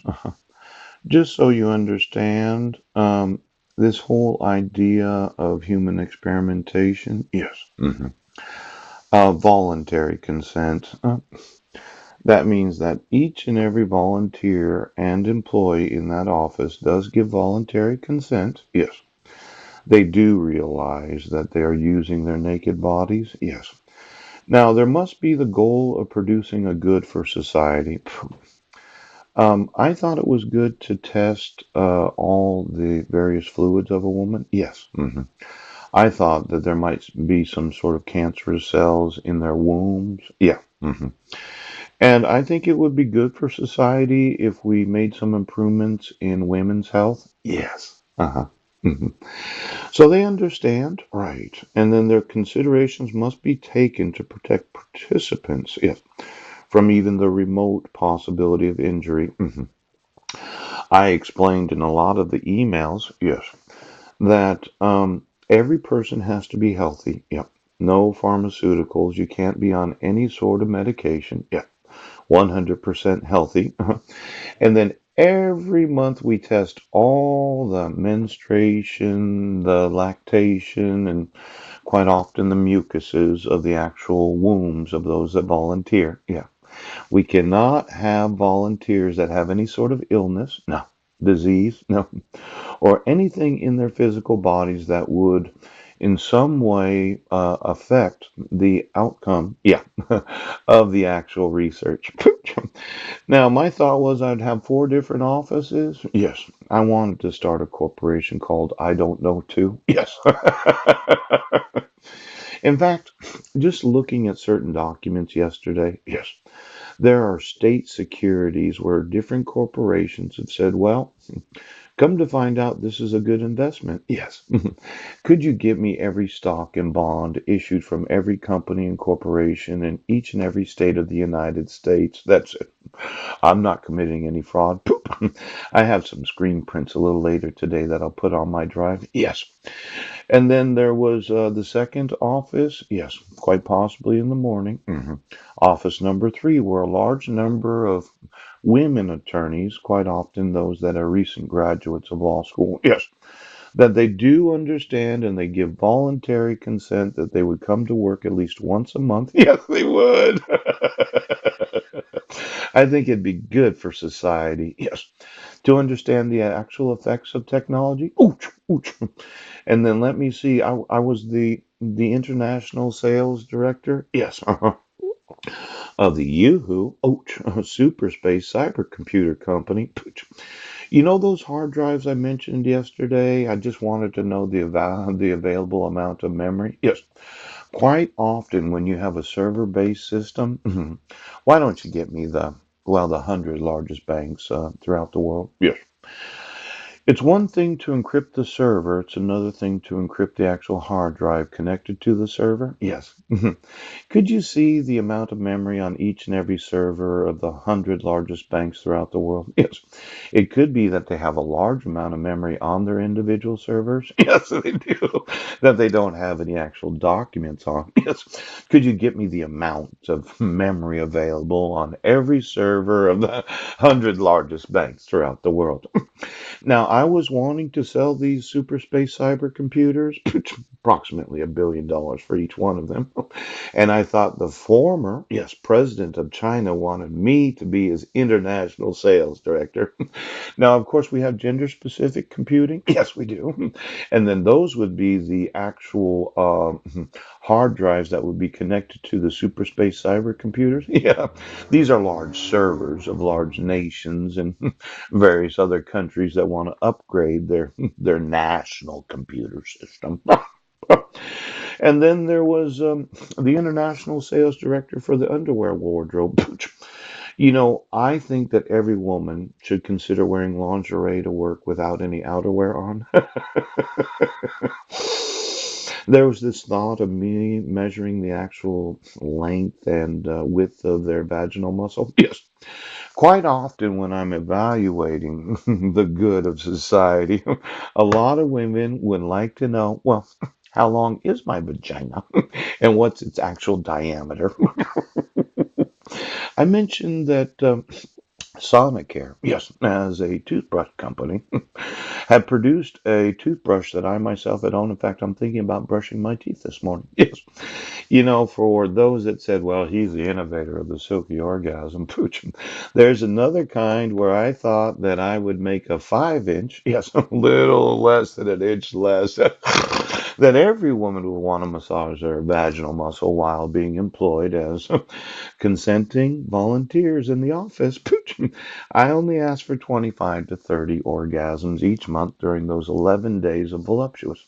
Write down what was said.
Uh-huh. Just so you understand, this whole idea of human experimentation, yes. Voluntary consent. That means that each and every volunteer and employee in that office does give voluntary consent. Yes. They do realize that they are using their naked bodies. Yes. Now, there must be the goal of producing a good for society. I thought it was good to test all the various fluids of a woman. Yes. I thought that there might be some sort of cancerous cells in their wombs. Yeah. And I think it would be good for society if we made some improvements in women's health. Yes. Uh-huh. Mhm. So they understand, right? And then their considerations must be taken to protect participants, yes, from even the remote possibility of injury. I explained in a lot of the emails, yes, that every person has to be healthy. Yep. No pharmaceuticals. You can't be on any sort of medication. Yeah. 100% healthy. And then every month we test all the menstruation, the lactation, and quite often the mucuses of the actual wombs of those that volunteer. Yeah. We cannot have volunteers that have any sort of illness, no, disease, no, or anything in their physical bodies that would in some way affect the outcome, yeah, of the actual research. Now, my thought was I'd have four different offices. Yes, I wanted to start a corporation called I Don't Know Too. Yes. In fact, just looking at certain documents yesterday, yes, there are state securities where different corporations have said, well, come to find out this is a good investment. Yes. Could you give me every stock and bond issued from every company and corporation in each and every state of the United States? That's it. I'm not committing any fraud. Poop. I have some screen prints a little later today that I'll put on my drive. Yes. And then there was the second office. Yes, quite possibly in the morning. Office number three, where a large number of women attorneys, quite often those that are recent graduates of law school, yes, that they do understand and they give voluntary consent that they would come to work at least once a month. Yes, they would. I think it'd be good for society, yes, to understand the actual effects of technology. Ooch, ooch. And then let me see, I was the international sales director, yes, of the Yoo-Hoo, ouch, super space cybercomputer company. You know those hard drives I mentioned yesterday? I just wanted to know the available amount of memory. Yes, quite often when you have a server-based system, why don't you get me the 100 largest banks throughout the world? Yes. It's one thing to encrypt the server, it's another thing to encrypt the actual hard drive connected to the server. Yes. Could you see the amount of memory on each and every server of the 100 largest banks throughout the world? Yes. It could be that they have a large amount of memory on their individual servers. Yes, they do. That they don't have any actual documents on. Yes. Could you get me the amount of memory available on every server of the 100 largest banks throughout the world? Now, I was wanting to sell these super space cybercomputers, approximately $1 billion for each one of them. And I thought the former, yes, president of China wanted me to be his international sales director. Now, of course, we have gender specific computing. Yes, we do. And then those would be the actual hard drives that would be connected to the super space cybercomputers. Yeah, these are large servers of large nations and various other countries that want to upgrade their national computer system. And then there was the international sales director for the underwear wardrobe. You know, I think that every woman should consider wearing lingerie to work without any outerwear on. There was this thought of me measuring the actual length and width of their vaginal muscle. Yes. Quite often, when I'm evaluating the good of society, a lot of women would like to know, well, how long is my vagina and what's its actual diameter? I mentioned that Sonicare, yes, as a toothbrush company, had produced a toothbrush that I myself had owned. In fact, I'm thinking about brushing my teeth this morning. Yes. You know, for those that said, well, he's the innovator of the silky orgasm, pooch, there's another kind where I thought that I would make a 5 inch, yes, a little less than an inch less, that every woman would want to massage their vaginal muscle while being employed as consenting volunteers in the office. Pooch. I only asked for 25 to 30 orgasms each month during those 11 days of voluptuous.